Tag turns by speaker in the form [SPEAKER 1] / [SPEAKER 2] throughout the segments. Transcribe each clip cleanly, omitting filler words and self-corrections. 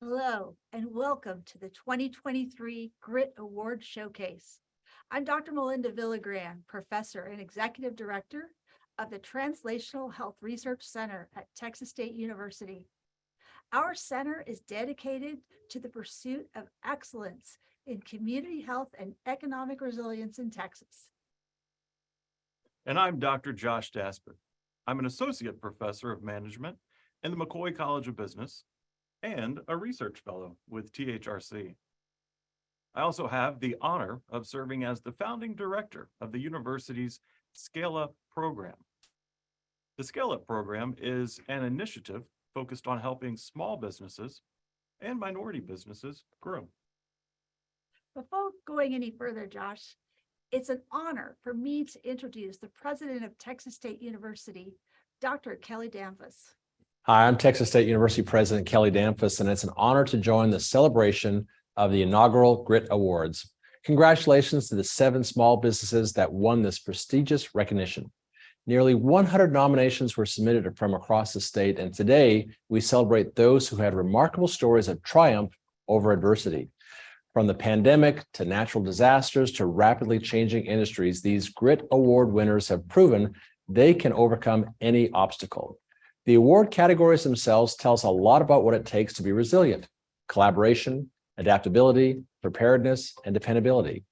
[SPEAKER 1] Hello, and welcome to the 2023 Grit Award Showcase. I'm Dr. Melinda Villagran, Professor and Executive Director of the Translational Health Research Center at Texas State University. Our center is dedicated to the pursuit of excellence in community health and economic resilience in Texas.
[SPEAKER 2] And I'm Dr. Josh Dasper. I'm an Associate Professor of Management in the McCoy College of Business and a research fellow with THRC. I also have the honor of serving as the founding director of the university's SCALEUP program. The SCALEUP program is an initiative focused on helping small businesses and minority businesses grow.
[SPEAKER 1] Before going any further, Josh, it's an honor for me to introduce the president of Texas State University, Dr. Kelly Damphus.
[SPEAKER 3] Hi, I'm Texas State University President Kelly Damphus, and it's an honor to join the celebration of the inaugural Grit Awards. Congratulations to the 7 small businesses that won this prestigious recognition. Nearly 100 nominations were submitted from across the state, and today we celebrate those who had remarkable stories of triumph over adversity. From the pandemic to natural disasters to rapidly changing industries, these Grit Award winners have proven they can overcome any obstacle. The award categories themselves tell us a lot about what it takes to be resilient: collaboration, adaptability, preparedness, and dependability.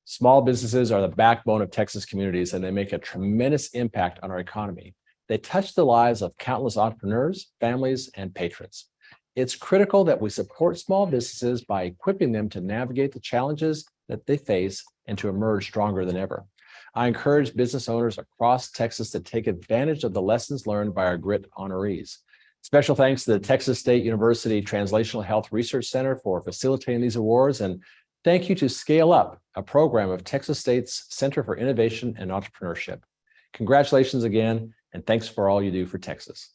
[SPEAKER 3] Small businesses are the backbone of Texas communities, and they make a tremendous impact on our economy. They touch the lives of countless entrepreneurs, families, and patrons. It's critical that we support small businesses by equipping them to navigate the challenges that they face and to emerge stronger than ever. I encourage business owners across Texas to take advantage of the lessons learned by our Grit honorees. Special thanks to the Texas State University Translational Health Research Center for facilitating these awards, and thank you to SCALEUP, a program of Texas State's Center for Innovation and Entrepreneurship. Congratulations again, and thanks for all you do for Texas.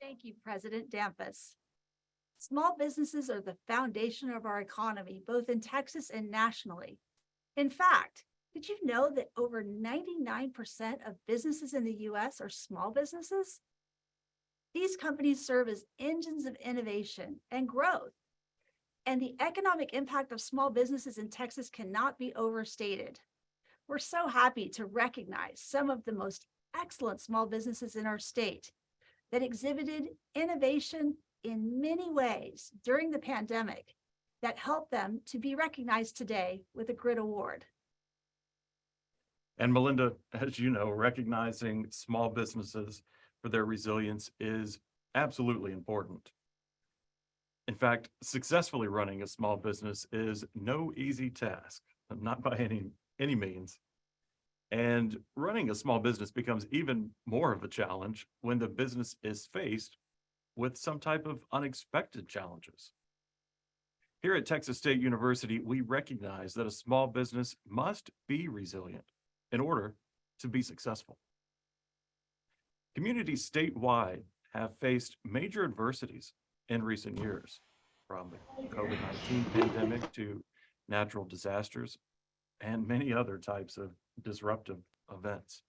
[SPEAKER 1] Thank you, President Damphus. Small businesses are the foundation of our economy, both in Texas and nationally. In fact, did you know that over 99% of businesses in the U.S. are small businesses? These companies serve as engines of innovation and growth. And the economic impact of small businesses in Texas cannot be overstated. We're so happy to recognize some of the most excellent small businesses in our state that exhibited innovation in many ways during the pandemic that helped them to be recognized today with a Grit Award.
[SPEAKER 2] And Melinda, as you know, recognizing small businesses for their resilience is absolutely important. In fact, successfully running a small business is no easy task, not by any means. And running a small business becomes even more of a challenge when the business is faced with some type of unexpected challenges. Here at Texas State University, we recognize that a small business must be resilient in order to be successful. Communities statewide have faced major adversities in recent years, from the COVID-19 pandemic to natural disasters and many other types of disruptive events.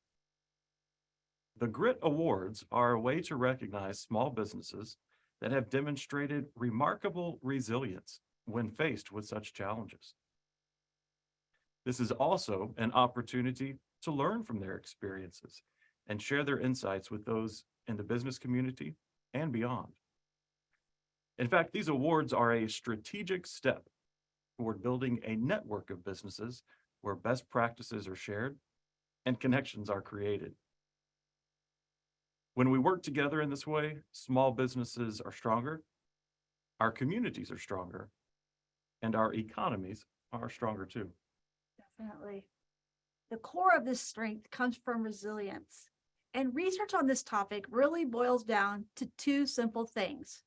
[SPEAKER 2] The Grit Awards are a way to recognize small businesses that have demonstrated remarkable resilience when faced with such challenges. This is also an opportunity to learn from their experiences and share their insights with those in the business community and beyond. In fact, these awards are a strategic step toward building a network of businesses where best practices are shared and connections are created. When we work together in this way, small businesses are stronger, our communities are stronger, and our economies are stronger too.
[SPEAKER 1] Definitely. The core of this strength comes from resilience. And research on this topic really boils down to 2 simple things.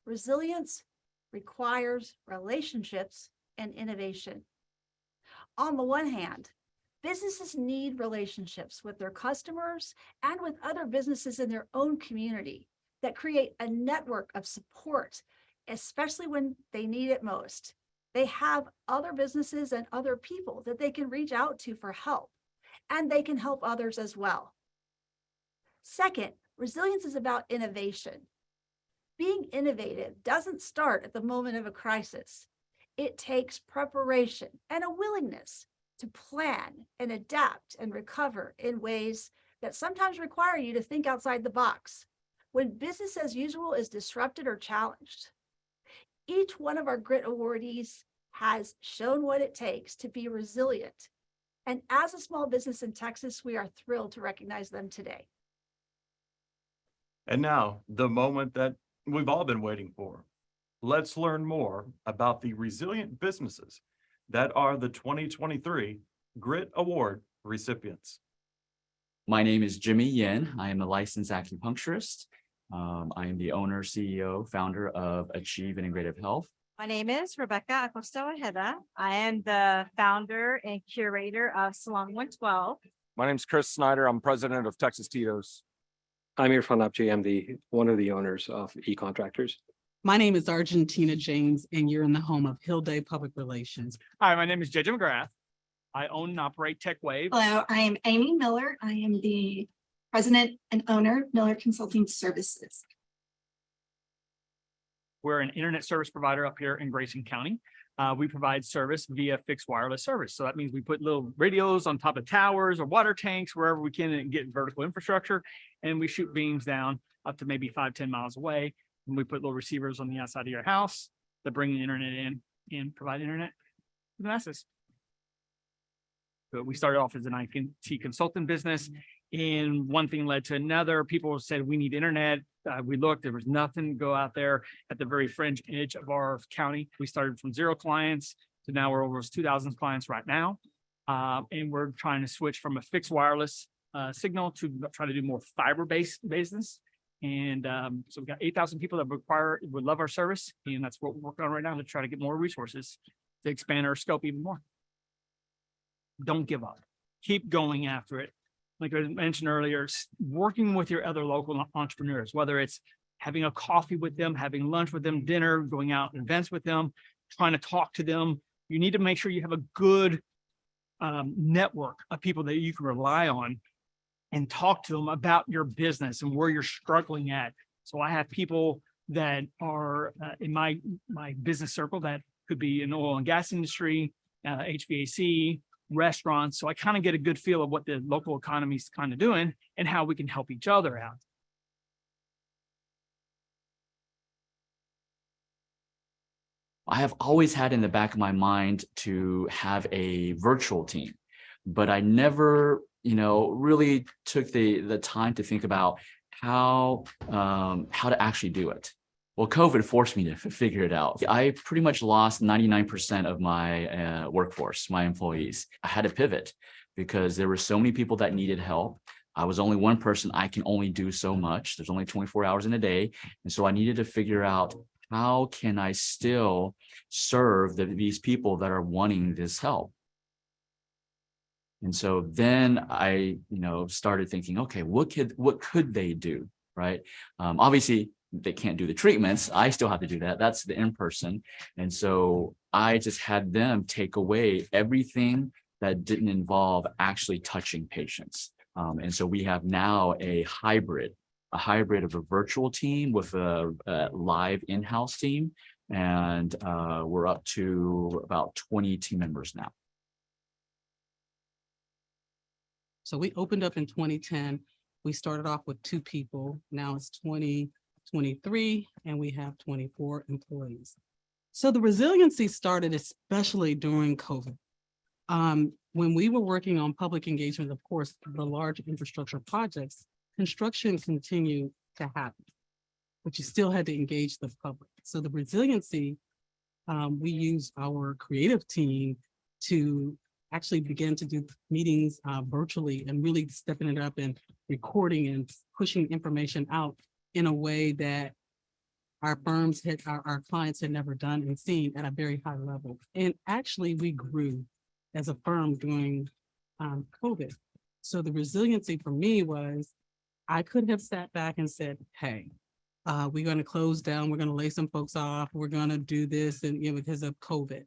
[SPEAKER 1] Resilience requires relationships and innovation. On the one hand, businesses need relationships with their customers and with other businesses in their own community that create a network of support, especially when they need it most. They have other businesses and other people that they can reach out to for help, and they can help others as well. Second, resilience is about innovation. Being innovative doesn't start at the moment of a crisis. It takes preparation and a willingness to plan and adapt and recover in ways that sometimes require you to think outside the box when business as usual is disrupted or challenged. Each one of our GRIT awardees has shown what it takes to be resilient. And as a small business in Texas, we are thrilled to recognize them today.
[SPEAKER 2] And now, the moment that we've all been waiting for. Let's learn more about the resilient businesses that are the 2023 GRIT Award recipients.
[SPEAKER 4] My name is Jimmy Yin. I am a licensed acupuncturist. I am the owner, CEO, founder of Achieve Integrative Health.
[SPEAKER 5] My name is Rebecca Acosta Ojeda. I am the founder and curator of Salon 112.
[SPEAKER 6] My name's Chris Snyder. I'm president of Texas Tito's.
[SPEAKER 7] I'm Irfan Apji. I'm one of the owners of E-Contractors.
[SPEAKER 8] My name is Argentina James, and you're in the home of Hill Day Public Relations.
[SPEAKER 9] Hi, my name is JJ McGrath. I own and operate TechWave.
[SPEAKER 10] Hello, I am Amy Miller. I am the president and owner of Miller Consulting Services.
[SPEAKER 9] We're an internet service provider up here in Grayson County. We provide service via fixed wireless service. So that means we put little radios on top of towers or water tanks, wherever we can, and get vertical infrastructure. And we shoot beams down up to maybe 5-10 miles away. And we put little receivers on the outside of your house that bring the internet in and provide internet to the masses. But we started off as an IT consultant business, and one thing led to another. People said, we need internet. We looked, there was nothing to go out there at the very fringe edge of our county. We started from 0 clients to now we're over 2,000 clients right now. And we're trying to switch from a fixed wireless signal to try to do more fiber-based business. And so we've got 8,000 people that would love our service. And that's what we're working on right now to try to get more resources to expand our scope even more. Don't give up. Keep going after it. Like I mentioned earlier, working with your other local entrepreneurs, whether it's having a coffee with them, having lunch with them, dinner, going out to events with them, trying to talk to them. You need to make sure you have a good network of people that you can rely on and talk to them about your business and where you're struggling at. So I have people that are in my business circle that could be in the oil and gas industry, HVAC, restaurants. So I kind of get a good feel of what the local economy is kind of doing and how we can help each other out.
[SPEAKER 4] I have always had in the back of my mind to have a virtual team, but I never, really took the time to think about how to actually do it. Well, COVID forced me to figure it out. I pretty much lost 99% of my workforce, my employees. I had to pivot because there were so many people that needed help. I was only one person. I can only do so much. There's only 24 hours in a day. And so I needed to figure out, how can I still serve these people that are wanting this help? And so then I, started thinking, okay, what could they do, right? Obviously, they can't do the treatments. I still have to do that. That's the in-person. And so I just had them take away everything that didn't involve actually touching patients. And so we have now a hybrid of a virtual team with a live in-house team. And we're up to about 20 team members now.
[SPEAKER 8] So we opened up in 2010. We started off with 2 people. Now it's 2023, and we have 24 employees. So the resiliency started especially during COVID. When we were working on public engagement, of course, the large infrastructure projects, construction continued to happen, but you still had to engage the public. So the resiliency, we used our creative team to actually begin to do meetings virtually and really stepping it up and recording and pushing information out in a way that our firms our clients had never done and seen at a very high level. And actually we grew as a firm during COVID. So the resiliency for me was, I could have sat back and said, hey, we're going to close down, we're going to lay some folks off, we're going to do this and because of COVID.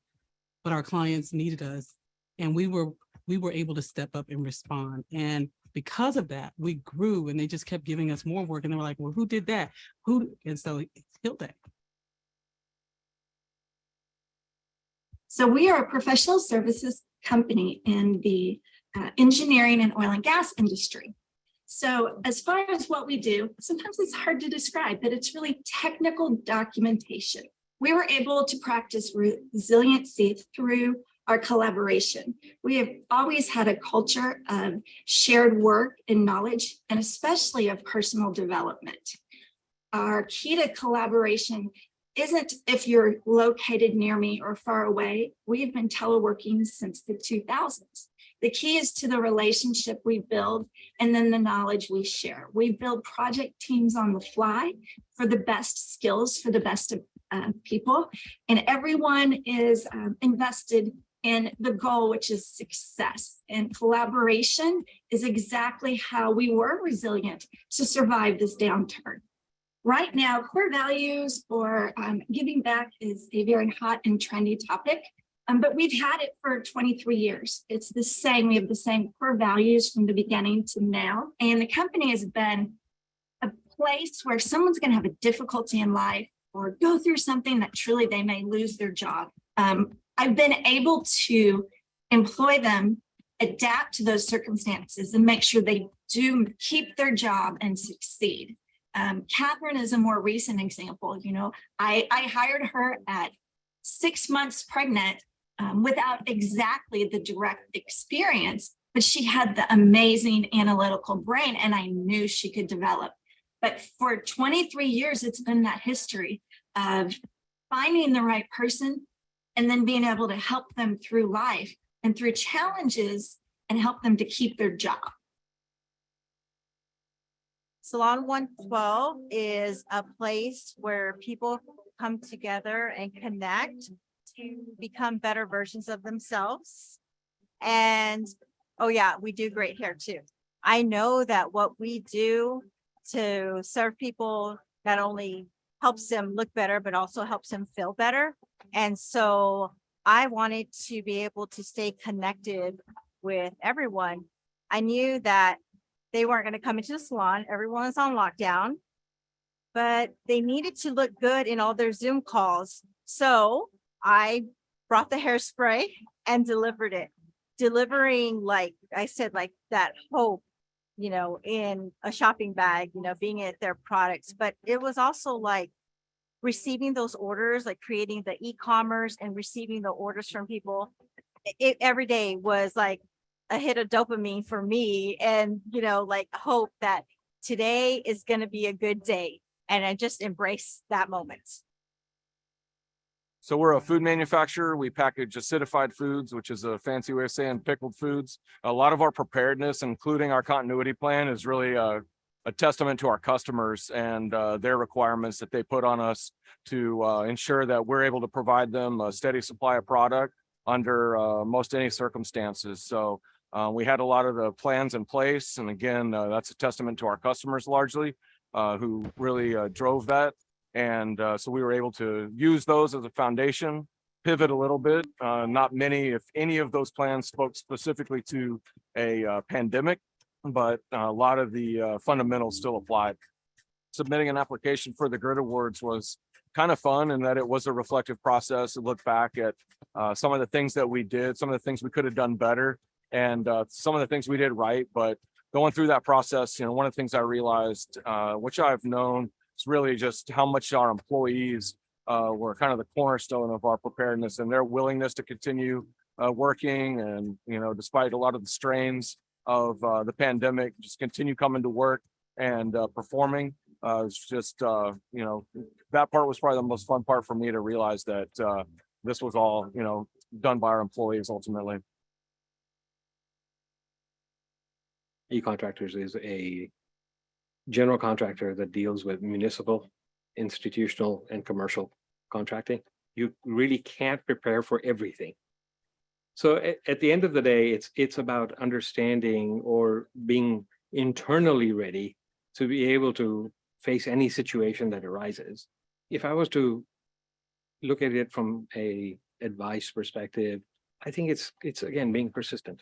[SPEAKER 8] But our clients needed us, and we were able to step up and respond. And because of that, we grew and they just kept giving us more work. And they were like, well, who did that? And so it's killed that.
[SPEAKER 10] So we are a professional services company in the engineering and oil and gas industry. So as far as what we do, sometimes it's hard to describe, but it's really technical documentation. We were able to practice resiliency through our collaboration. We have always had a culture of shared work and knowledge, and especially of personal development. Our key to collaboration isn't if you're located near me or far away. We've been teleworking since the 2000s. The key is to the relationship we build and then the knowledge we share. We build project teams on the fly for the best skills, for the best people, and everyone is invested in the goal, which is success. And collaboration is exactly how we were resilient to survive this downturn. Right now, core values or giving back is a very hot and trendy topic, but we've had it for 23 years. It's the same. We have the same core values from the beginning to now. And the company has been a place where someone's going to have a difficulty in life or go through something that truly they may lose their job. I've been able to employ them, adapt to those circumstances, and make sure they do keep their job and succeed. Catherine is a more recent example. You know, I hired her at 6 months pregnant without exactly the direct experience, but she had the amazing analytical brain and I knew she could develop. But for 23 years, it's been that history of finding the right person and then being able to help them through life and through challenges and help them to keep their job.
[SPEAKER 5] Salon 112 is a place where people come together and connect to become better versions of themselves. And oh yeah, we do great hair too. I know that what we do to serve people not only helps them look better, but also helps them feel better. And so I wanted to be able to stay connected with everyone. I knew that they weren't going to come into the salon. Everyone was on lockdown, but they needed to look good in all their Zoom calls. So I brought the hairspray and delivered it, delivering, like I said, like that hope, you know, in a shopping bag, you know, being at their products. But it was also like receiving those orders, like creating the e-commerce and receiving the orders from people. Every day was like a hit of dopamine for me, and you know, like hope that today is going to be a good day, and I just embrace that moment.
[SPEAKER 6] So we're a food manufacturer. We package acidified foods, which is a fancy way of saying pickled foods. A lot of our preparedness, including our continuity plan, is really a testament to our customers and their requirements that they put on us to ensure that we're able to provide them a steady supply of product under most any circumstances. So we had a lot of the plans in place. And again, that's a testament to our customers largely, who really drove that. And so we were able to use those as a foundation, pivot a little bit. Not many, if any of those plans spoke specifically to a pandemic, but a lot of the fundamentals still applied. Submitting an application for the Grit Awards was kind of fun in that it was a reflective process to look back at some of the things that we did, some of the things we could have done better, and some of the things we did right. But going through that process, you know, one of the things I realized, which I've known, is really just how much our employees were kind of the cornerstone of our preparedness and their willingness to continue working. And, you know, despite a lot of the strains of the pandemic, just continue coming to work and performing. It's just, you know, that part was probably the most fun part for me to realize that this was all, you know, done by our employees ultimately.
[SPEAKER 7] E-Contractors is a general contractor that deals with municipal, institutional, and commercial contracting. You really can't prepare for everything. So at the end of the day, it's about understanding or being internally ready to be able to face any situation that arises. If I was to look at it from a advice perspective, I think it's again being persistent.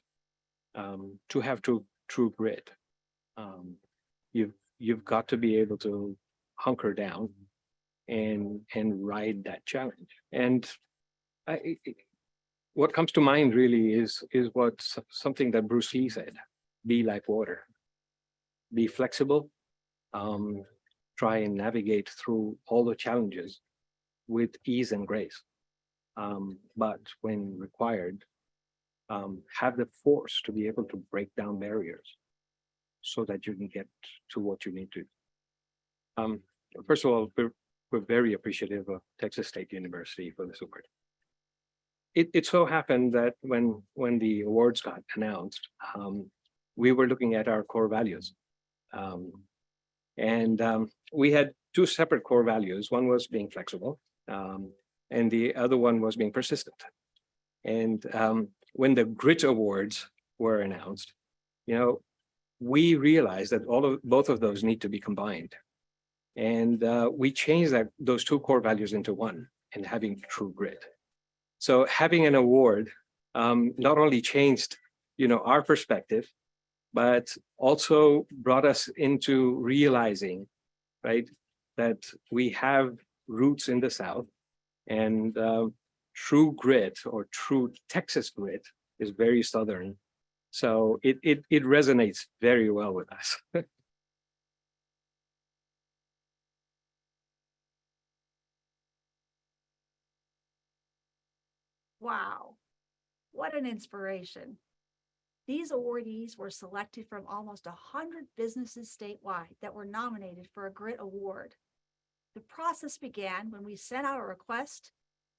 [SPEAKER 7] To have to true grit. You've got to be able to hunker down and ride that challenge. And what comes to mind really is something that Bruce Lee said: be like water, be flexible, try and navigate through all the challenges with ease and grace. But when required, have the force to be able to break down barriers so that you can get to what you need to. First of all, we're very appreciative of Texas State University for this award. It so happened that when the awards got announced, we were looking at our core values. We had two separate core values. One was being flexible, and the other one was being persistent. And when the Grit Awards were announced, we realized that both of those need to be combined. And we changed those two core values into one, and having true grit. So having an award not only changed, our perspective, but also brought us into realizing, right, that we have roots in the South, and true grit, or true Texas grit, is very Southern. So it resonates very well with us.
[SPEAKER 1] Wow, what an inspiration. These awardees were selected from almost 100 businesses statewide that were nominated for a Grit Award. The process began when we sent out a request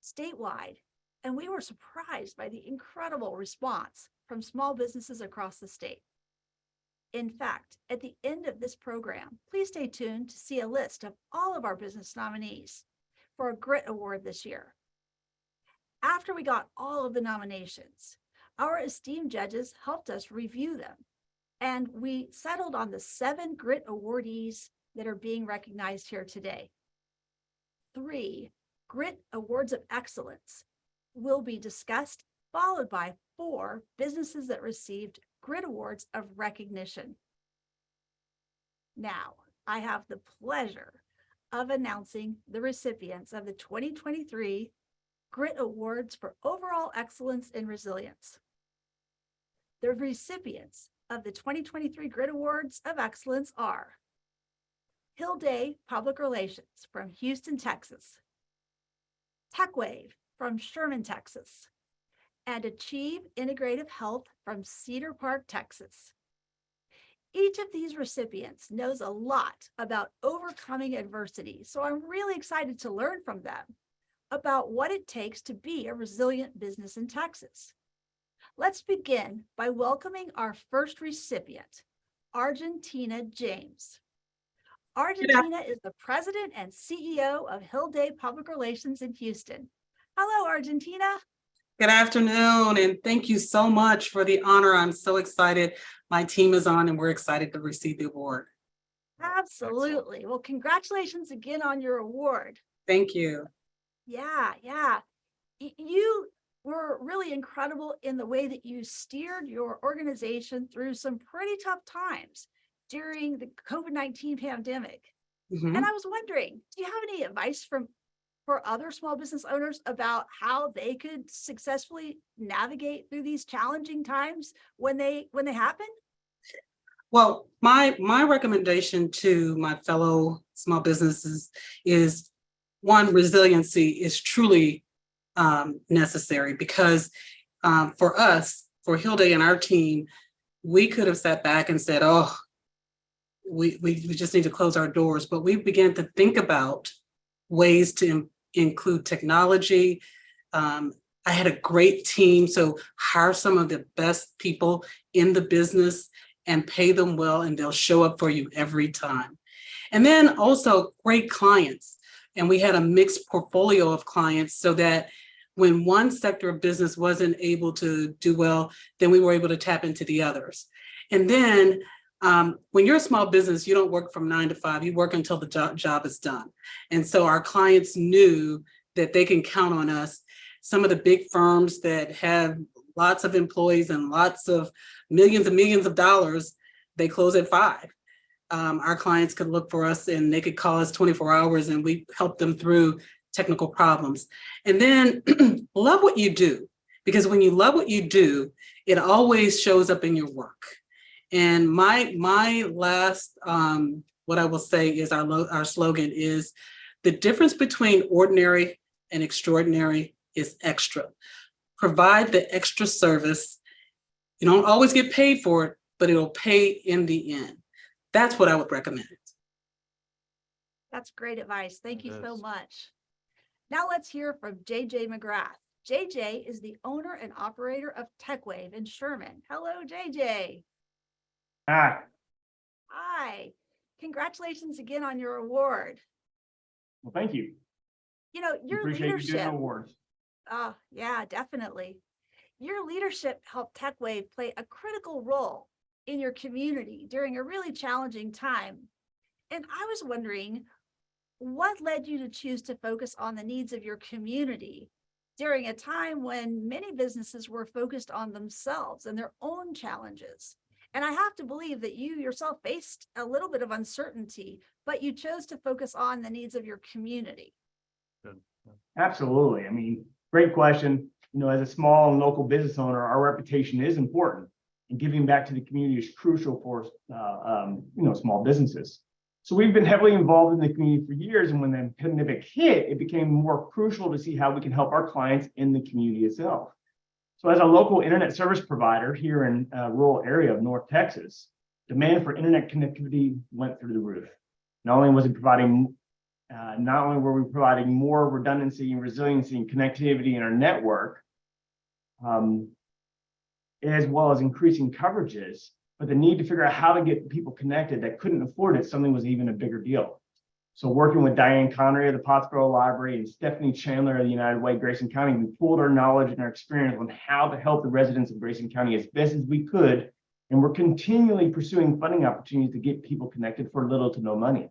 [SPEAKER 1] statewide, and we were surprised by the incredible response from small businesses across the state. In fact, at the end of this program, please stay tuned to see a list of all of our business nominees for a Grit Award this year. After we got all of the nominations, our esteemed judges helped us review them, and we settled on the 7 Grit awardees that are being recognized here today. 3 Grit Awards of Excellence will be discussed, followed by 4 businesses that received Grit Awards of Recognition. Now, I have the pleasure of announcing the recipients of the 2023 Grit Awards for Overall Excellence in Resilience. The recipients of the 2023 Grit Awards of Excellence are Hill Day Public Relations from Houston, Texas, TechWave from Sherman, Texas, and Achieve Integrative Health from Cedar Park, Texas. Each of these recipients knows a lot about overcoming adversity, so I'm really excited to learn from them about what it takes to be a resilient business in Texas. Let's begin by welcoming our first recipient, Argentina James. Argentina is the president and CEO of Hill Day Public Relations in Houston. Hello, Argentina.
[SPEAKER 11] Good afternoon, and thank you so much for the honor. I'm so excited. My team is on, and we're excited to receive the award.
[SPEAKER 1] Absolutely. Well, congratulations again on your award.
[SPEAKER 11] Thank you.
[SPEAKER 1] Yeah. You were really incredible in the way that you steered your organization through some pretty tough times during the COVID-19 pandemic.
[SPEAKER 11] Mhm.
[SPEAKER 1] And I was wondering, do you have any advice for other small business owners about how they could successfully navigate through these challenging times when they happen?
[SPEAKER 11] Well, my recommendation to my fellow small businesses is, one, resiliency is truly necessary, because for us, for Hill Day and our team, we could have sat back and said, oh, we just need to close our doors. But we began to think about ways to include technology. I had a great team, so hire some of the best people in the business and pay them well, and they'll show up for you every time. And then also great clients. And we had a mixed portfolio of clients, so that when one sector of business wasn't able to do well, then we were able to tap into the others. And then when you're a small business, you don't work from 9 to 5, you work until the job is done. And so our clients knew that they can count on us. Some of the big firms that have lots of employees and lots of millions and millions of dollars, they close at 5. Our clients could look for us and they could call us 24 hours and we help them through technical problems. And then love what you do, because when you love what you do, it always shows up in your work. And my last, what I will say is our slogan is, the difference between ordinary and extraordinary is extra. Provide the extra service. You don't always get paid for it, but it'll pay in the end. That's what I would recommend.
[SPEAKER 1] That's great advice. Thank you so
[SPEAKER 2] Yes.
[SPEAKER 1] much. Now let's hear from JJ McGrath. JJ is the owner and operator of TechWave in Sherman. Hello, JJ.
[SPEAKER 12] Hi.
[SPEAKER 1] Hi. Congratulations again on your award.
[SPEAKER 12] Well, thank you.
[SPEAKER 1] You know, your
[SPEAKER 12] Appreciate you doing
[SPEAKER 1] leadership.
[SPEAKER 12] awards.
[SPEAKER 1] Oh, yeah, definitely. Your leadership helped TechWave play a critical role in your community during a really challenging time. And I was wondering, what led you to choose to focus on the needs of your community during a time when many businesses were focused on themselves and their own challenges? And I have to believe that you yourself faced a little bit of uncertainty, but you chose to focus on the needs of your community.
[SPEAKER 2] Good. Yeah.
[SPEAKER 12] Absolutely. I mean, great question. You know, as a small and local business owner, our reputation is important, and giving back to the community is crucial for, small businesses. So we've been heavily involved in the community for years, and when the pandemic hit, it became more crucial to see how we can help our clients in the community itself. So as a local internet service provider here in a rural area of North Texas, demand for internet connectivity went through the roof. Not only were we providing more redundancy and resiliency and connectivity in our network, as well as increasing coverages, but the need to figure out how to get people connected that couldn't afford it, something was even a bigger deal. So working with Diane Connery of the Pottsboro Library and Stephanie Chandler of the United Way, Grayson County, we pooled our knowledge and our experience on how to help the residents of Grayson County as best as we could. And we're continually pursuing funding opportunities to get people connected for little to no money.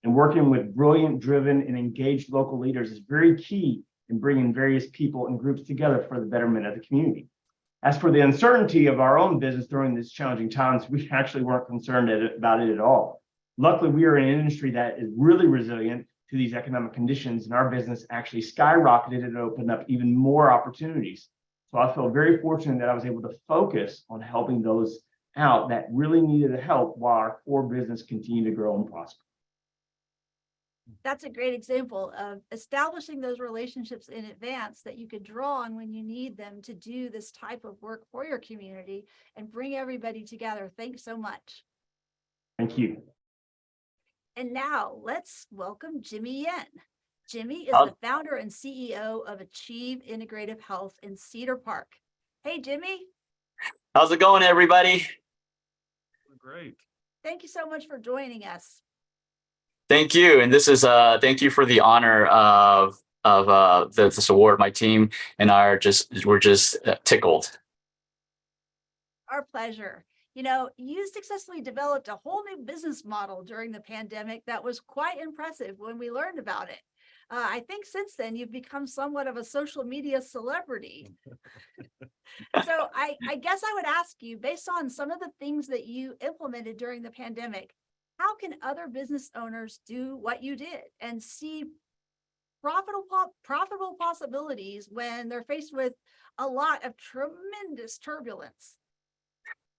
[SPEAKER 12] And working with brilliant, driven, and engaged local leaders is very key in bringing various people and groups together for the betterment of the community. As for the uncertainty of our own business during these challenging times, we actually weren't concerned about it at all. Luckily, we are in an industry that is really resilient to these economic conditions, and our business actually skyrocketed and opened up even more opportunities. So I feel very fortunate that I was able to focus on helping those out that really needed the help while our core business continued to grow and prosper.
[SPEAKER 1] That's a great example of establishing those relationships in advance that you could draw on when you need them to do this type of work for your community and bring everybody together. Thanks so much.
[SPEAKER 12] Thank you.
[SPEAKER 1] And now let's welcome Jimmy Yen. Jimmy is the founder and CEO of Achieve Integrative Health in Cedar Park. Hey, Jimmy.
[SPEAKER 4] How's it going, everybody?
[SPEAKER 2] Great.
[SPEAKER 1] Thank you so much for joining us.
[SPEAKER 4] Thank you. And this is thank you for the honor of this award. My team and I we're just tickled.
[SPEAKER 1] Our pleasure. You know, you successfully developed a whole new business model during the pandemic that was quite impressive when we learned about it. I think since then you've become somewhat of a social media celebrity. So I guess I would ask you, based on some of the things that you implemented during the pandemic, how can other business owners do what you did and see profitable possibilities when they're faced with a lot of tremendous turbulence?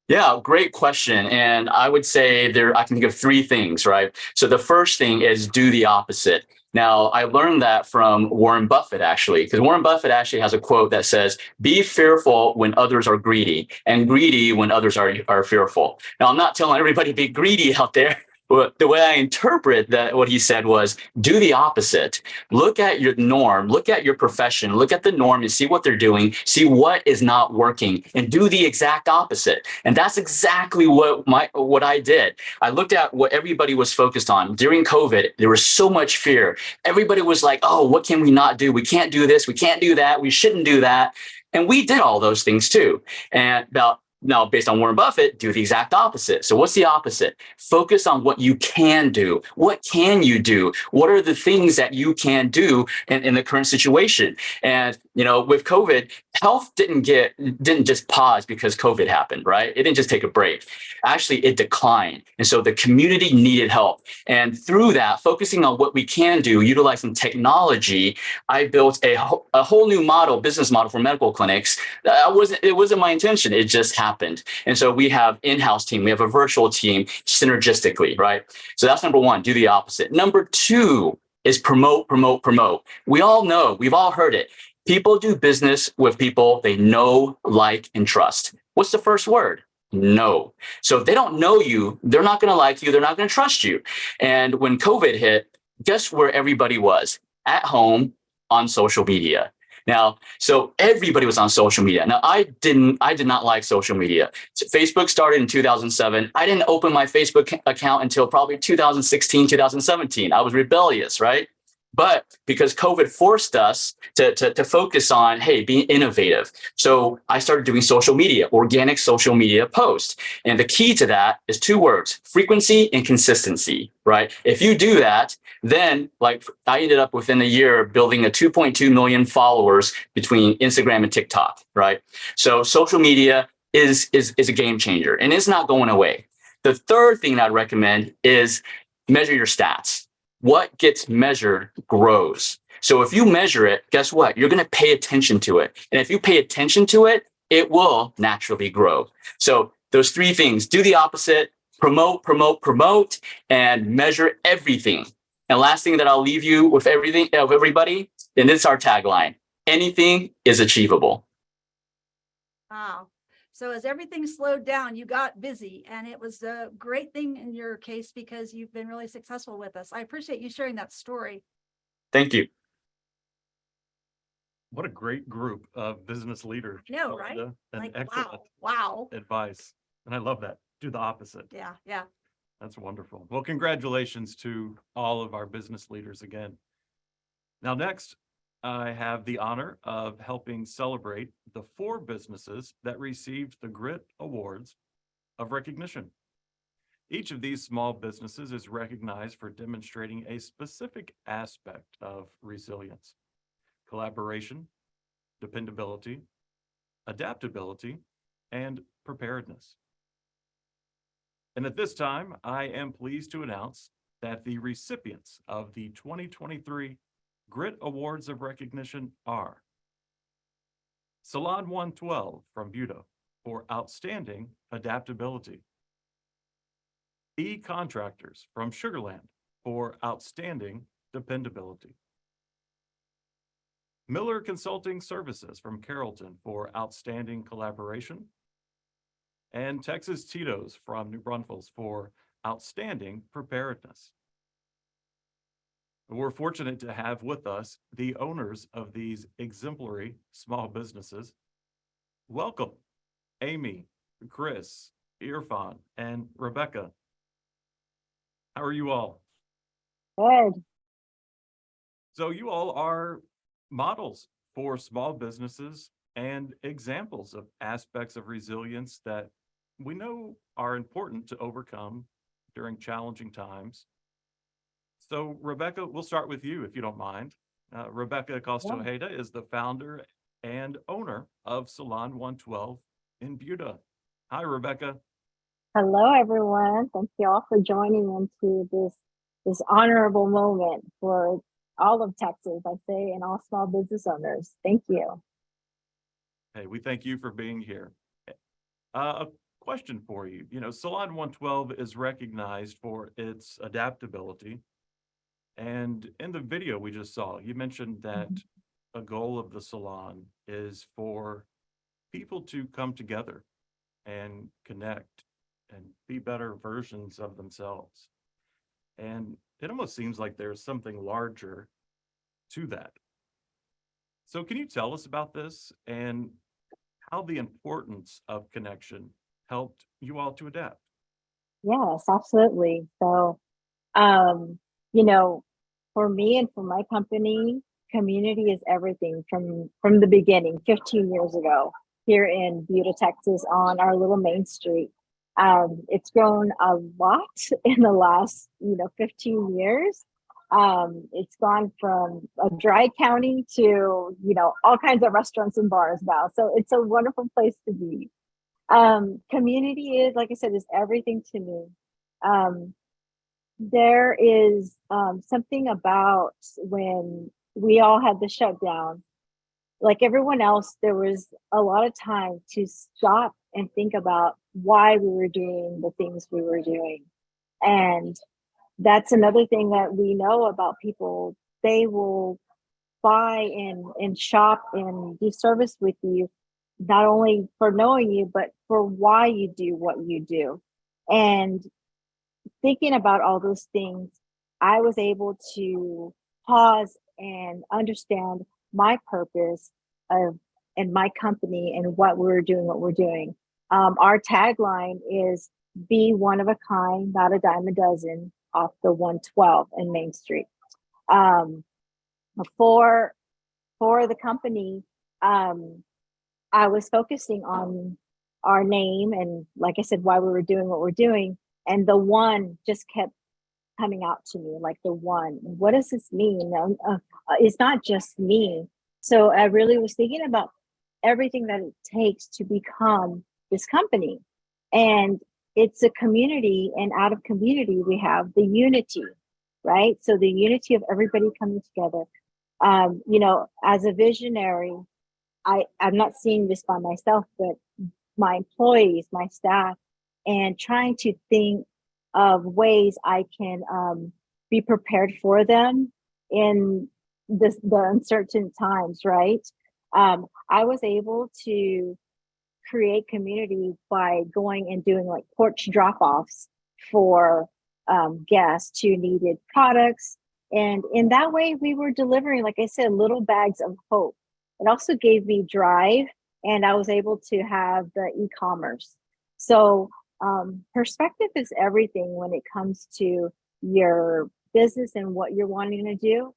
[SPEAKER 4] Yeah, great question. And I would say I can think of three things, right? So the first thing is do the opposite. Now, I learned that from Warren Buffett, actually, because Warren Buffett actually has a quote that says, be fearful when others are greedy and greedy when others are fearful. Now, I'm not telling everybody to be greedy out there. But the way I interpret that, what he said was, do the opposite. Look at your norm, look at your profession, look at the norm and see what they're doing, see what is not working, and do the exact opposite. And that's exactly what I did. I looked at what everybody was focused on. During COVID, there was so much fear. Everybody was like, oh, what can we not do? We can't do this, we can't do that, we shouldn't do that. And we did all those things too. And now, based on Warren Buffett, do the exact opposite. So what's the opposite? Focus on what you can do. What can you do? What are the things that you can do in the current situation? And, with COVID, health didn't just pause because COVID happened, right? It didn't just take a break. Actually, it declined. And so the community needed help. And through that, focusing on what we can do, utilizing technology, I built a whole new business model for medical clinics. It wasn't my intention. It just happened. And so we have in-house team, we have a virtual team synergistically, right? So that's number one, do the opposite. Number two is promote, promote, promote. We all know, we've all heard it. People do business with people they know, like, and trust. What's the first word? No. So if they don't know you, they're not going to like you. They're not going to trust you. And when COVID hit, guess where everybody was? At home on social media. Now, so everybody was on social media. Now, I did not like social media. So Facebook started in 2007. I didn't open my Facebook account until probably 2016, 2017. I was rebellious, right? But because COVID forced us to focus on, hey, being innovative. So I started doing social media, organic social media posts. And the key to that is two words, frequency and consistency, right? If you do that, then like I ended up within a year building a 2.2 million followers between Instagram and TikTok, right? So social media is a game changer and it's not going away. The third thing I'd recommend is measure your stats. What gets measured grows. So if you measure it, guess what? You're going to pay attention to it. And if you pay attention to it, it will naturally grow. So those three things, do the opposite, promote, promote, promote, and measure everything. And last thing that I'll leave you with everybody, and this is our tagline, anything is achievable.
[SPEAKER 1] Wow. So as everything slowed down, you got busy, and it was a great thing in your case because you've been really successful with us. I appreciate you sharing that story.
[SPEAKER 4] Thank you.
[SPEAKER 2] What a great group of business leaders.
[SPEAKER 1] No, right?
[SPEAKER 2] Melinda, and
[SPEAKER 1] Like,
[SPEAKER 2] excellent
[SPEAKER 1] wow.
[SPEAKER 2] advice. And I love that. Do the opposite.
[SPEAKER 1] Yeah, yeah.
[SPEAKER 2] That's wonderful. Well, congratulations to all of our business leaders again. Now, next, I have the honor of helping celebrate the 4 businesses that received the GRIT Awards of recognition. Each of these small businesses is recognized for demonstrating a specific aspect of resilience: collaboration, dependability, adaptability, and preparedness. And at this time, I am pleased to announce that the recipients of the 2023 GRIT Awards of Recognition are Salon 112 from Buda for outstanding adaptability, E-Contractors from Sugarland for outstanding dependability, Miller Consulting Services from Carrollton for outstanding collaboration, and Texas Tito's from New Braunfels for outstanding preparedness. We're fortunate to have with us the owners of these exemplary small businesses. Welcome, Amy, Chris, Irfan, and Rebecca. How are you all?
[SPEAKER 13] Good.
[SPEAKER 2] So you all are models for small businesses and examples of aspects of resilience that we know are important to overcome during challenging times. So Rebecca, we'll start with you if you don't mind. Rebecca Acosta Ojeda is the founder and owner of Salon 112 in Buda. Hi, Rebecca.
[SPEAKER 13] Hello, everyone. Thank you all for joining into this honorable moment for all of Texas, I say, and all small business owners. Thank you.
[SPEAKER 2] Hey, we thank you for being here. A question for you. Salon 112 is recognized for its adaptability. And in the video we just saw, you mentioned that a goal of the salon is for people to come together and connect and be better versions of themselves. And it almost seems like there's something larger to that. So can you tell us about this and how the importance of connection helped you all to adapt?
[SPEAKER 13] Yes, absolutely. So, for me and for my company, community is everything from the beginning, 15 years ago, here in Buda, Texas, on our little main street. It's grown a lot in the last, 15 years. It's gone from a dry county to, you know, all kinds of restaurants and bars now. So it's a wonderful place to be. Community is, like I said, is everything to me. There is something about when we all had the shutdown, like everyone else, there was a lot of time to stop and think about why we were doing the things we were doing. And that's another thing that we know about people. They will buy and shop and do service with you, not only for knowing you, but for why you do what you do. And thinking about all those things, I was able to pause and understand my purpose of and my company and what we're doing. Our tagline is be one of a kind, not a dime a dozen, off the 112 in Main Street. For the company, I was focusing on our name and, like I said, why we were doing what we're doing. And the one just kept coming out to me, like the one. What does this mean? It's not just me. So I really was thinking about everything that it takes to become this company. And it's a community, and out of community, we have the unity, right? So the unity of everybody coming together. You know, as a visionary, I'm not seeing this by myself, but my employees, my staff, and trying to think of ways I can be prepared for them in the uncertain times, right? I was able to create community by going and doing like porch drop-offs for guests who needed products. And in that way, we were delivering, like I said, little bags of hope. It also gave me drive, and I was able to have the e-commerce. So perspective is everything when it comes to your business and what you're wanting to do.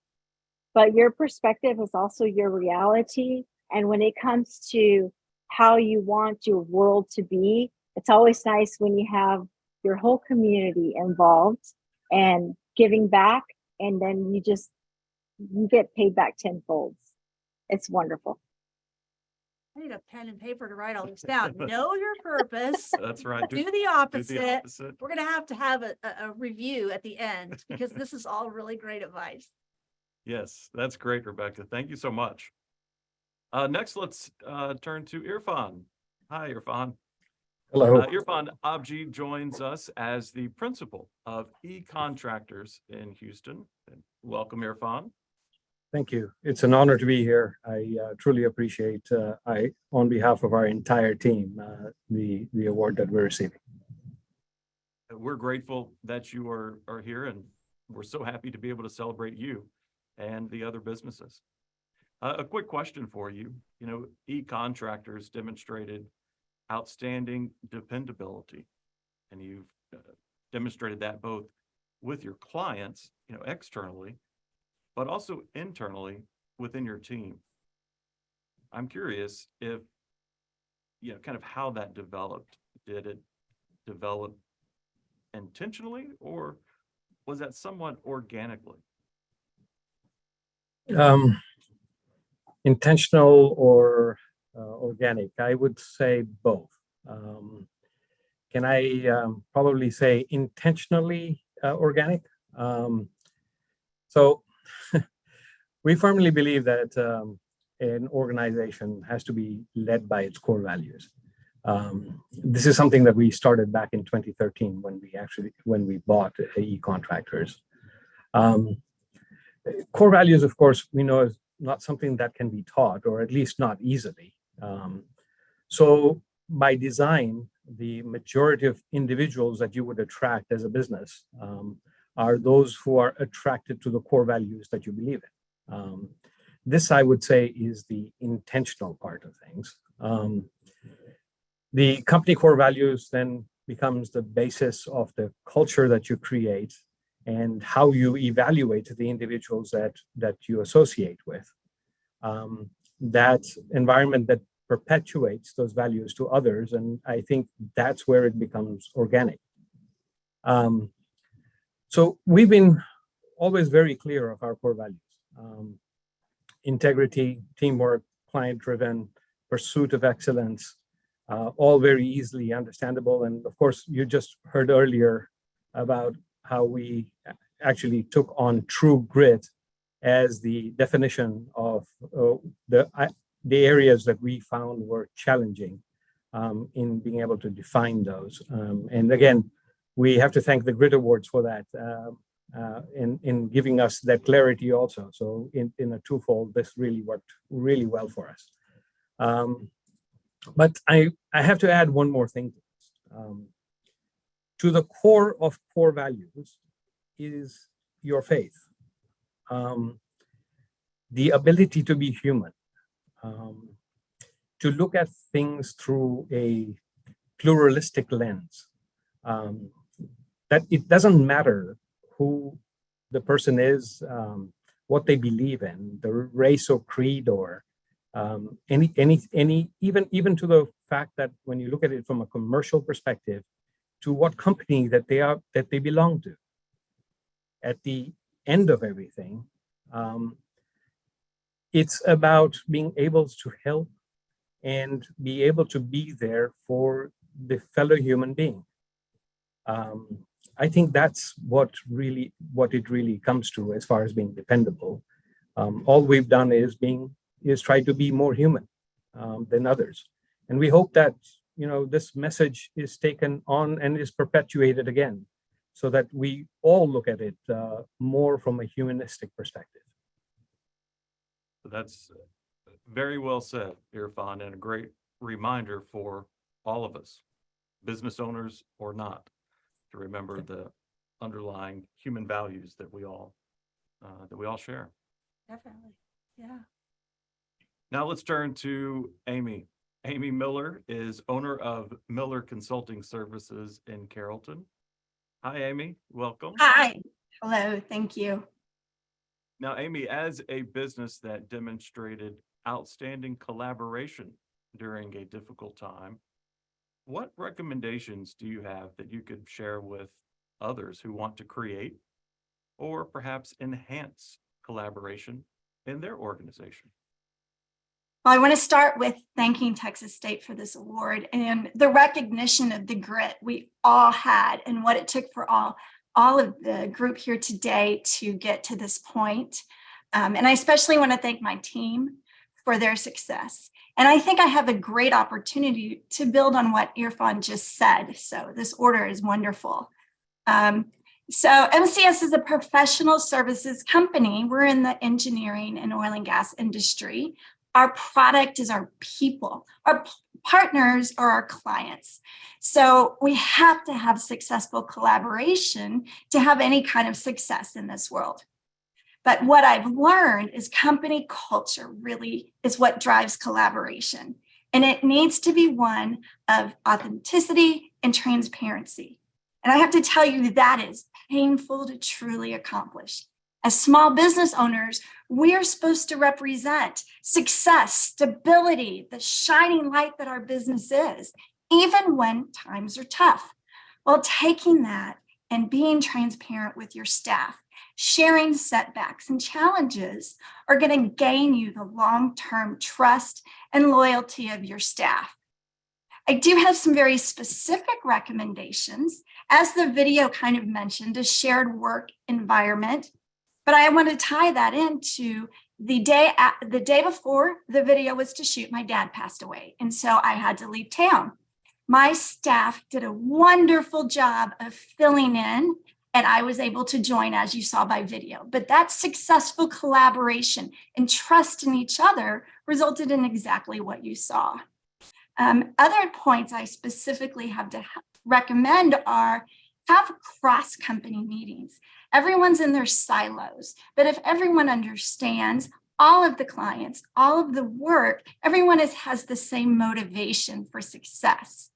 [SPEAKER 13] But your perspective is also your reality. And when it comes to how you want your world to be, it's always nice when you have your whole community involved and giving back, and then you get paid back tenfold. It's wonderful.
[SPEAKER 1] I need a pen and paper to write all this down. Know your purpose.
[SPEAKER 2] That's right.
[SPEAKER 1] Do the
[SPEAKER 2] Do the
[SPEAKER 1] opposite.
[SPEAKER 2] opposite.
[SPEAKER 1] We're going to have a review at the end because this is all really great advice.
[SPEAKER 2] Yes, that's great, Rebecca. Thank you so much. Next, let's turn to Irfan. Hi, Irfan.
[SPEAKER 14] Hello.
[SPEAKER 2] Irfan Abji joins us as the principal of e-contractors in Houston. Welcome, Irfan.
[SPEAKER 14] Thank you. It's an honor to be here. I truly appreciate, on behalf of our entire team, the award that we're receiving.
[SPEAKER 2] We're grateful that you are here, and we're so happy to be able to celebrate you and the other businesses. A quick question for you. You know, e-contractors demonstrated outstanding dependability, and you've demonstrated that both with your clients, you know, externally, but also internally within your team. I'm curious if, you know, kind of how that developed. Did it develop intentionally, or was that somewhat organically?
[SPEAKER 14] Intentional or organic? I would say both. Can I probably say intentionally organic? So we firmly believe that an organization has to be led by its core values. This is something that we started back in 2013 when we bought e-contractors. Core values, of course, we know is not something that can be taught, or at least not easily. So by design, the majority of individuals that you would attract as a business are those who are attracted to the core values that you believe in. This, I would say, is the intentional part of things. The company core values then becomes the basis of the culture that you create and how you evaluate the individuals that you associate with. That environment that perpetuates those values to others, and I think that's where it becomes organic. So we've been always very clear of our core values. Integrity, teamwork, client-driven, pursuit of excellence, all very easily understandable. And of course, you just heard earlier about how we actually took on true grit as the definition of the areas that we found were challenging in being able to define those. And again, we have to thank the Grit Awards for that in giving us that clarity also. So in a twofold, this really worked really well for us. But I have to add one more thing to this. To the core of core values is your faith. The ability to be human, to look at things through a pluralistic lens, that it doesn't matter who the person is, what they believe in, the race or creed, or even to the fact that when you look at it from a commercial perspective, to what company that they belong to. At the end of everything, it's about being able to help and be able to be there for the fellow human being. I think that's what it really comes to as far as being dependable. All we've done is try to be more human than others, and we hope that this message is taken on and is perpetuated again, so that we all look at it more from a humanistic perspective.
[SPEAKER 2] That's very well said, Irfan, and a great reminder for all of us, business owners or not, to remember the underlying human values that we all share.
[SPEAKER 1] Definitely. Yeah.
[SPEAKER 2] Now let's turn to Amy. Amy Miller is owner of Miller Consulting Services in Carrollton. Hi, Amy. Welcome.
[SPEAKER 10] Hi. Hello. Thank you.
[SPEAKER 2] Now, Amy, as a business that demonstrated outstanding collaboration during a difficult time, what recommendations do you have that you could share with others who want to create or perhaps enhance collaboration in their organization?
[SPEAKER 10] Well, I want to start with thanking Texas State for this award and the recognition of the grit we all had and what it took for all of the group here today to get to this point. And I especially want to thank my team for their success. And I think I have a great opportunity to build on what Irfan just said. So this order is wonderful. So MCS is a professional services company. We're in the engineering and oil and gas industry. Our product is our people. Our partners are our clients. So we have to have successful collaboration to have any kind of success in this world. But what I've learned is company culture really is what drives collaboration. And it needs to be one of authenticity and transparency. And I have to tell you that is painful to truly accomplish. As small business owners, we are supposed to represent success, stability, the shining light that our business is, even when times are tough. While taking that and being transparent with your staff, sharing setbacks and challenges are going to gain you the long-term trust and loyalty of your staff. I do have some very specific recommendations. As the video kind of mentioned, a shared work environment. But I want to tie that into the day before the video was to shoot, my dad passed away. And so I had to leave town. My staff did a wonderful job of filling in, and I was able to join, as you saw by video. But that successful collaboration and trust in each other resulted in exactly what you saw. Other points I specifically have to recommend are have cross-company meetings. Everyone's in their silos, but if everyone understands all of the clients, all of the work, everyone has the same motivation for success.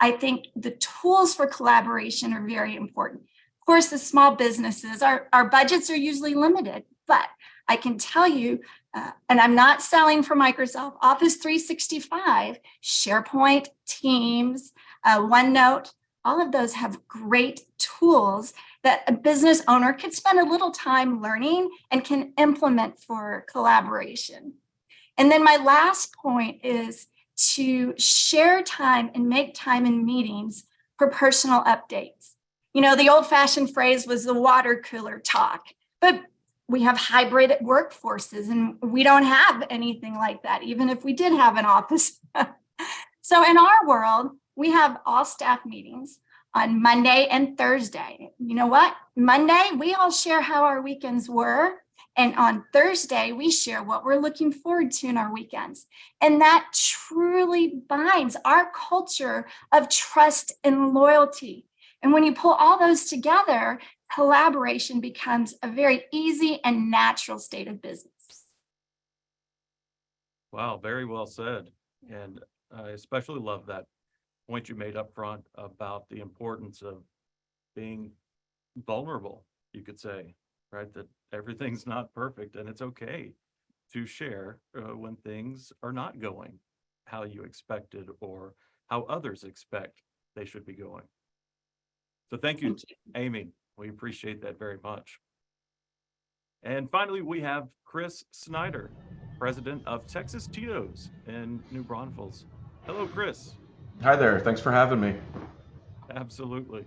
[SPEAKER 10] I think the tools for collaboration are very important. Of course, the small businesses, our budgets are usually limited, but I can tell you, and I'm not selling for Microsoft, Office 365, SharePoint, Teams, OneNote, all of those have great tools that a business owner can spend a little time learning and can implement for collaboration. And then my last point is to share time and make time in meetings for personal updates. You know, the old-fashioned phrase was the water cooler talk, but we have hybrid workforces and we don't have anything like that, even if we did have an office. So in our world, we have all staff meetings on Monday and Thursday. You know what? Monday, we all share how our weekends were. And on Thursday, we share what we're looking forward to in our weekends. And that truly binds our culture of trust and loyalty. And when you pull all those together, collaboration becomes a very easy and natural state of business.
[SPEAKER 2] Wow, very well said. And I especially love that point you made up front about the importance of being vulnerable, you could say, right? That everything's not perfect and it's okay to share when things are not going how you expected or how others expect they should be going. So thank you, Amy. We appreciate that very much. And finally, we have Chris Snyder, president of Texas Tito's in New Braunfels. Hello, Chris.
[SPEAKER 15] Hi there. Thanks for having me.
[SPEAKER 2] Absolutely.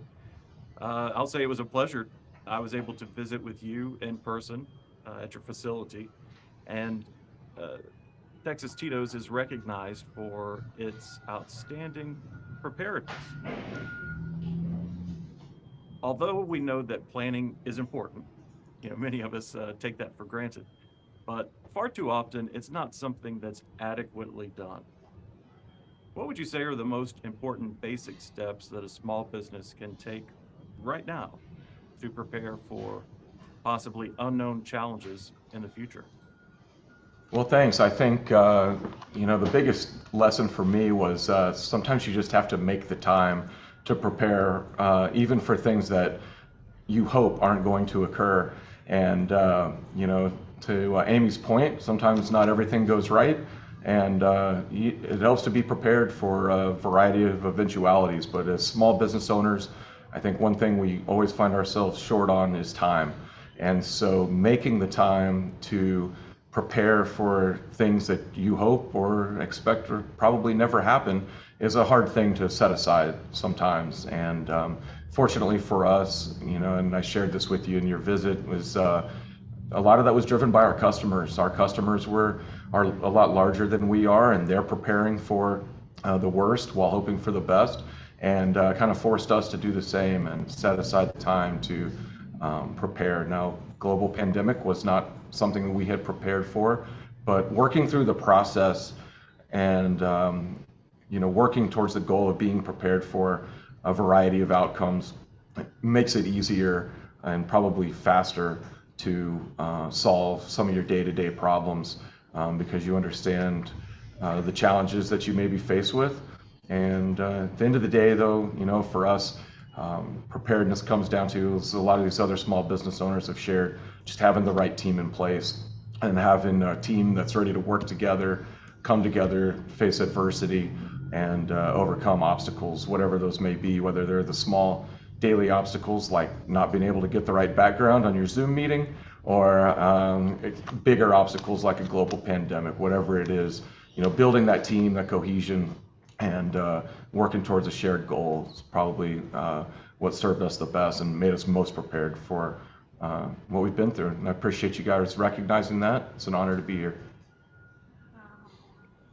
[SPEAKER 2] I'll say it was a pleasure. I was able to visit with you in person at your facility, and Texas Tito's is recognized for its outstanding preparedness. Although we know that planning is important, you know, many of us take that for granted, but far too often it's not something that's adequately done. What would you say are the most important basic steps that a small business can take right now to prepare for possibly unknown challenges in the future?
[SPEAKER 15] Well, thanks. I think, you know, the biggest lesson for me was sometimes you just have to make the time to prepare, even for things that you hope aren't going to occur. And, you know, to Amy's point, sometimes not everything goes right. And it helps to be prepared for a variety of eventualities. But as small business owners, I think one thing we always find ourselves short on is time. And so making the time to prepare for things that you hope or expect or probably never happen is a hard thing to set aside sometimes. And fortunately for us, you know, and I shared this with you in your visit, was a lot of that was driven by our customers. Our customers are a lot larger than we are, and they're preparing for the worst while hoping for the best, and kind of forced us to do the same and set aside the time to prepare. Now, global pandemic was not something that we had prepared for, but working through the process and you know, working towards the goal of being prepared for a variety of outcomes makes it easier and probably faster to solve some of your day-to-day problems because you understand the challenges that you may be faced with. And at the end of the day, though, you know, for us, preparedness comes down to, as a lot of these other small business owners have shared, just having the right team in place and having a team that's ready to work together, come together, face adversity, and overcome obstacles, whatever those may be, whether they're the small daily obstacles like not being able to get the right background on your Zoom meeting, or bigger obstacles like a global pandemic, whatever it is. You know, building that team, that cohesion, and working towards a shared goal is probably what served us the best and made us most prepared for what we've been through. And I appreciate you guys recognizing that. It's an honor to be here.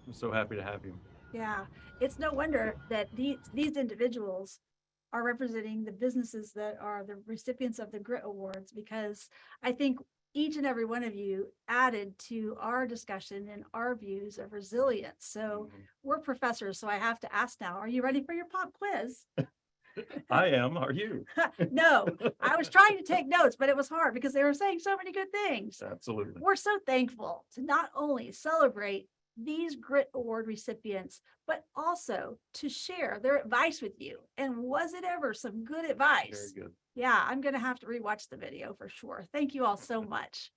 [SPEAKER 2] I'm so happy to have you.
[SPEAKER 1] Yeah, it's no wonder that these individuals are representing the businesses that are the recipients of the Grit Awards, because I think each and every one of you added to our discussion and our views of resilience. So we're professors, so I have to ask now, are you ready for your pop quiz?
[SPEAKER 2] I am. Are you?
[SPEAKER 1] No, I was trying to take notes, but it was hard because they were saying so many good things.
[SPEAKER 2] Absolutely.
[SPEAKER 1] We're so thankful to not only celebrate these Grit Award recipients, but also to share their advice with you. And was it ever some good advice?
[SPEAKER 2] Very good.
[SPEAKER 1] Yeah, I'm going to have to rewatch the video for sure. Thank you all so much.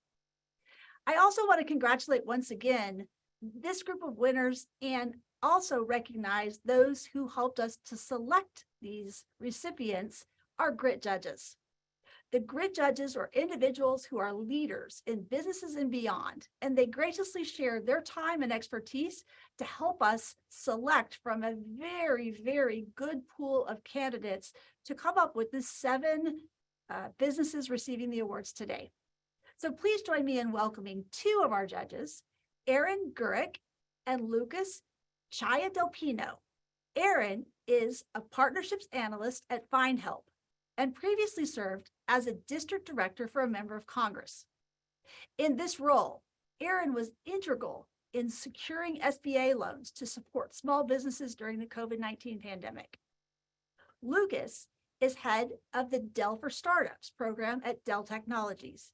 [SPEAKER 1] I also want to congratulate once again this group of winners and also recognize those who helped us to select these recipients, our Grit judges. The grid judges are individuals who are leaders in businesses and beyond, and they graciously share their time and expertise to help us select from a very, very good pool of candidates to come up with the 7 businesses receiving the awards today. So please join me in welcoming 2 of our judges, Aaron Gurick and Lucas Chaya-Delpino. Aaron is a partnerships analyst at FindHelp and previously served as a district director for a member of Congress. In this role, Aaron was integral in securing SBA loans to support small businesses during the COVID-19 pandemic. Lucas is head of the Dell for Startups program at Dell Technologies.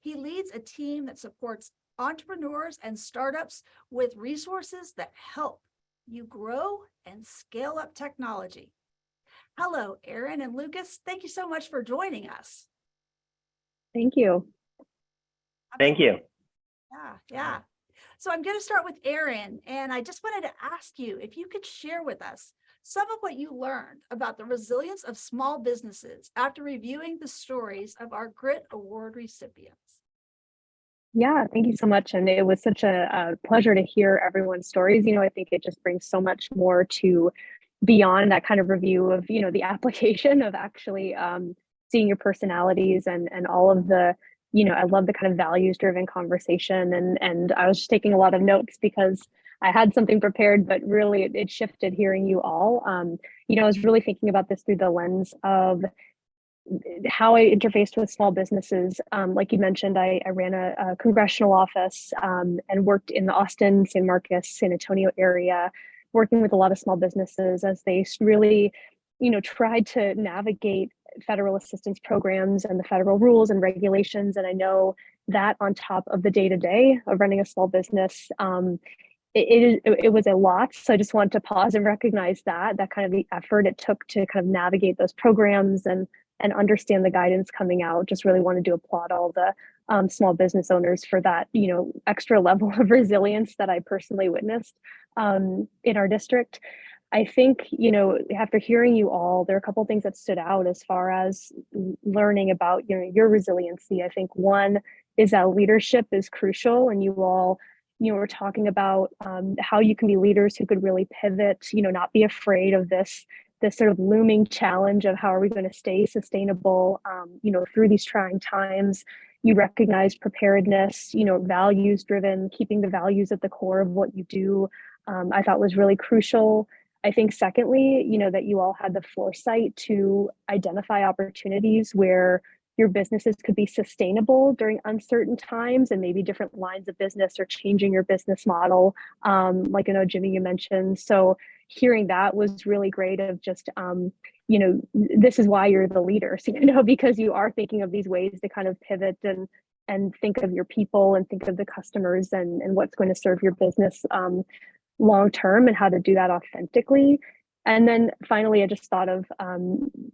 [SPEAKER 1] He leads a team that supports entrepreneurs and startups with resources that help you grow and scale up technology. Hello, Aaron and Lucas. Thank you so much for joining us.
[SPEAKER 13] Thank you.
[SPEAKER 16] Thank you.
[SPEAKER 1] Yeah. So I'm going to start with Aaron, and I just wanted to ask you if you could share with us some of what you learned about the resilience of small businesses after reviewing the stories of our Grit Award recipients.
[SPEAKER 13] Yeah, thank you so much. And it was such a pleasure to hear everyone's stories. I think it just brings so much more to beyond that kind of review of, the application of actually seeing your personalities and all of the, I love the kind of values driven conversation. And I was just taking a lot of notes because I had something prepared, but really it shifted hearing you all. I was really thinking about this through the lens of how I interfaced with small businesses. Like you mentioned, I ran a congressional office and worked in the Austin, San Marcos, San Antonio area, working with a lot of small businesses as they really, tried to navigate federal assistance programs and the federal rules and regulations. And I know that on top of the day-to-day of running a small business, it was a lot. So I just wanted to pause and recognize that kind of the effort it took to kind of navigate those programs and understand the guidance coming out. Just really wanted to applaud all the small business owners for that, extra level of resilience that I personally witnessed in our district. I think, after hearing you all, there are a couple of things that stood out as far as learning about, your resiliency. I think one is that leadership is crucial, and you all, were talking about how you can be leaders who could really pivot, not be afraid of this sort of looming challenge of how are we going to stay sustainable, through these trying times. You recognize preparedness, values driven, keeping the values at the core of what you do, I thought was really crucial. I think secondly, that you all had the foresight to identify opportunities where your businesses could be sustainable during uncertain times and maybe different lines of business or changing your business model. Like I know, Jimmy, you mentioned. So hearing that was really great of just, this is why you're the leaders, because you are thinking of these ways to kind of pivot and think of your people and think of the customers and what's going to serve your business long term and how to do that authentically. And then finally, I just thought of,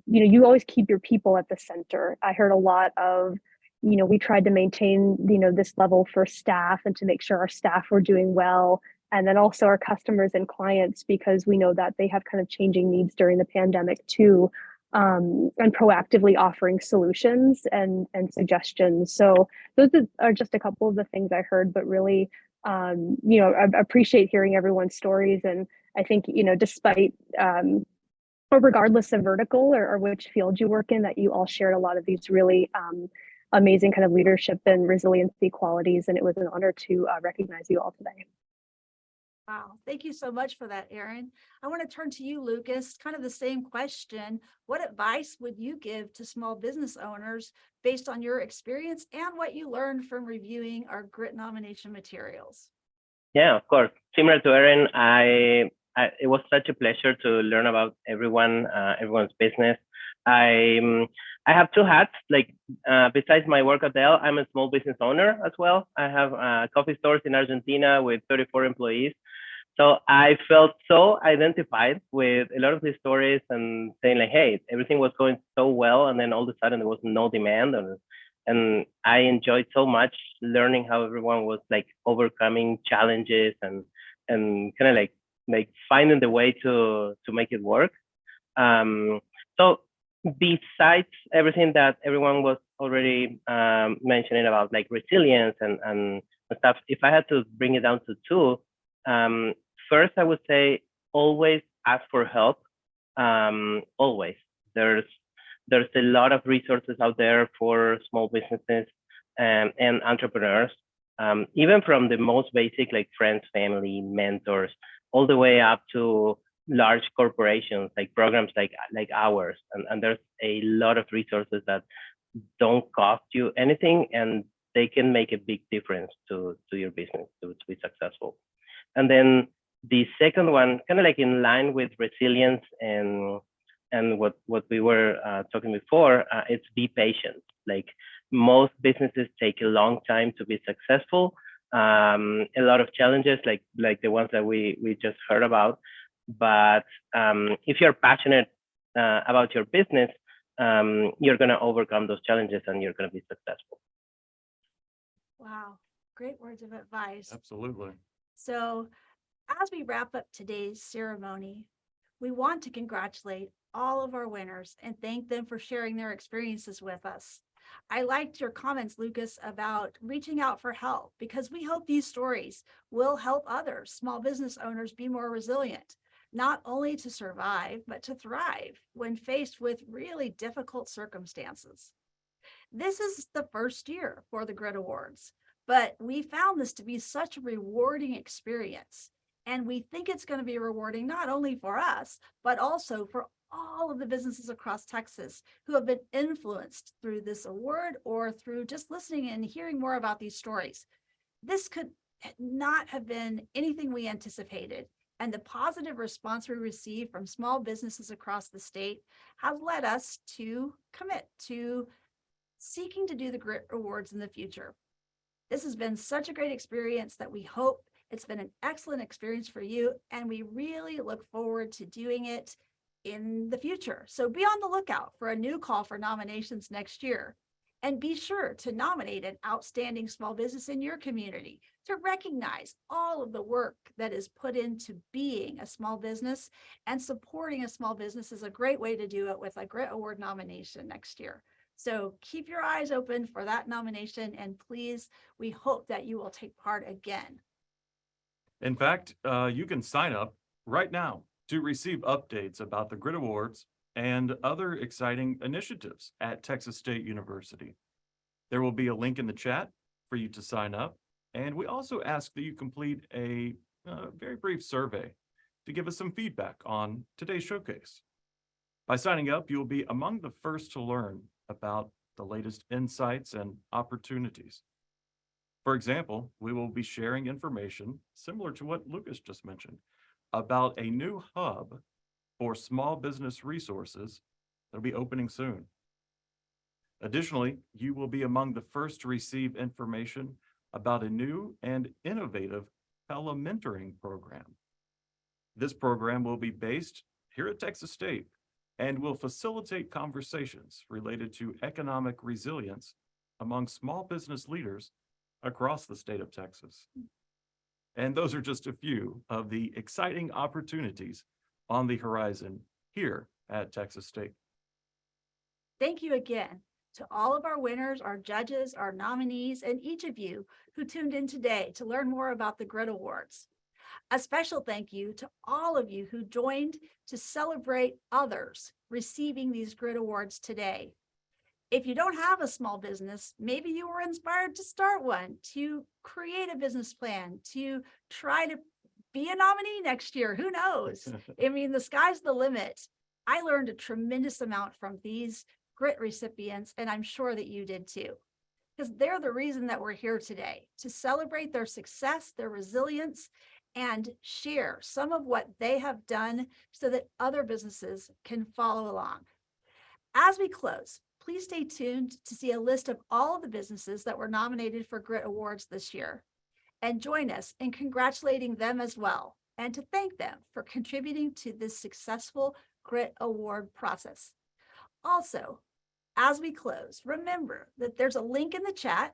[SPEAKER 13] you always keep your people at the center. I heard a lot of, we tried to maintain, this level for staff and to make sure our staff were doing well. And then also our customers and clients, because we know that they have kind of changing needs during the pandemic too, and proactively offering solutions and suggestions. So those are just a couple of the things I heard, but really, I appreciate hearing everyone's stories. And I think, despite, or regardless of vertical or which field you work in, that you all shared a lot of these really amazing kind of leadership and resiliency qualities. And it was an honor to recognize you all today.
[SPEAKER 1] Wow. Thank you so much for that, Aaron. I want to turn to you, Lucas, kind of the same question. What advice would you give to small business owners based on your experience and what you learned from reviewing our Grit nomination materials?
[SPEAKER 16] Yeah, of course. Similar to Aaron, it was such a pleasure to learn about everyone's business. I have 2 hats. Besides my work at Dell, I'm a small business owner as well. I have coffee stores in Argentina with 34 employees. So I felt so identified with a lot of these stories and saying hey, everything was going so well, and then all of a sudden there was no demand, and I enjoyed so much learning how everyone was overcoming challenges and kind of finding the way to make it work. So besides everything that everyone was already mentioning about like resilience and stuff. If I had to bring it down to two, first I would say always ask for help. Always. There's a lot of resources out there for small businesses and entrepreneurs, even from the most basic like friends, family, mentors, all the way up to large corporations, like programs like ours. And there's a lot of resources that don't cost you anything, and they can make a big difference to your business to be successful. And then the second one, kind of like in line with resilience and what we were talking before, it's be patient. Like most businesses take a long time to be successful. A lot of challenges like the ones that we just heard about. But if you're passionate about your business, you're going to overcome those challenges and you're going to be successful.
[SPEAKER 1] Wow, great words of advice.
[SPEAKER 2] Absolutely.
[SPEAKER 1] So as we wrap up today's ceremony, we want to congratulate all of our winners and thank them for sharing their experiences with us. I liked your comments, Lucas, about reaching out for help, because we hope these stories will help others, small business owners, be more resilient, not only to survive, but to thrive when faced with really difficult circumstances. This is the first year for the Grit Awards, but we found this to be such a rewarding experience. And we think it's going to be rewarding not only for us, but also for all of the businesses across Texas who have been influenced through this award or through just listening and hearing more about these stories. This could not have been anything we anticipated. And the positive response we received from small businesses across the state has led us to commit to seeking to do the Grit Awards in the future. This has been such a great experience that we hope it's been an excellent experience for you, and we really look forward to doing it in the future. So be on the lookout for a new call for nominations next year. And be sure to nominate an outstanding small business in your community to recognize all of the work that is put into being a small business, and supporting a small business is a great way to do it with a Grit Award nomination next year. So keep your eyes open for that nomination, and please, we hope that you will take part again.
[SPEAKER 2] In fact, you can sign up right now to receive updates about the Grit Awards and other exciting initiatives at Texas State University. There will be a link in the chat for you to sign up. And we also ask that you complete a very brief survey to give us some feedback on today's showcase. By signing up, you'll be among the first to learn about the latest insights and opportunities. For example, we will be sharing information similar to what Lucas just mentioned about a new hub for small business resources that'll be opening soon. Additionally, you will be among the first to receive information about a new and innovative telementoring program. This program will be based here at Texas State and will facilitate conversations related to economic resilience among small business leaders across the state of Texas. And those are just a few of the exciting opportunities on the horizon here at Texas State.
[SPEAKER 1] Thank you again to all of our winners, our judges, our nominees, and each of you who tuned in today to learn more about the Grit Awards. A special thank you to all of you who joined to celebrate others receiving these Grit Awards today. If you don't have a small business, maybe you were inspired to start one, to create a business plan, to try to be a nominee next year. Who knows? I mean, the sky's the limit. I learned a tremendous amount from these Grit recipients, and I'm sure that you did too, because they're the reason that we're here today, to celebrate their success, their resilience, and share some of what they have done so that other businesses can follow along. As we close, please stay tuned to see a list of all of the businesses that were nominated for Grit Awards this year, and join us in congratulating them as well, and to thank them for contributing to this successful Grit Award process. Also, as we close, remember that there's a link in the chat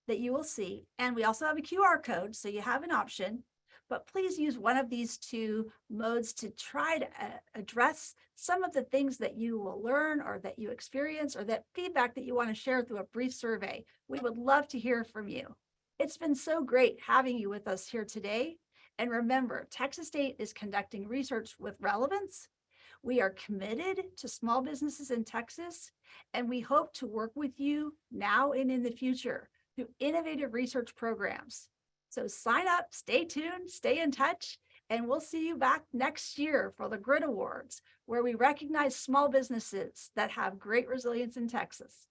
[SPEAKER 1] that you will see, and we also have a QR code, so you have an option. but please use one of these two modes to try to address some of the things that you will learn or that you experience or that feedback that you want to share through a brief survey. We would love to hear from you. It's been so great having you with us here today. And remember, Texas State is conducting research with relevance. We are committed to small businesses in Texas, and we hope to work with you now and in the future through innovative research programs. So sign up, stay tuned, stay in touch, and we'll see you back next year for the Grit Awards, where we recognize small businesses that have great resilience in Texas.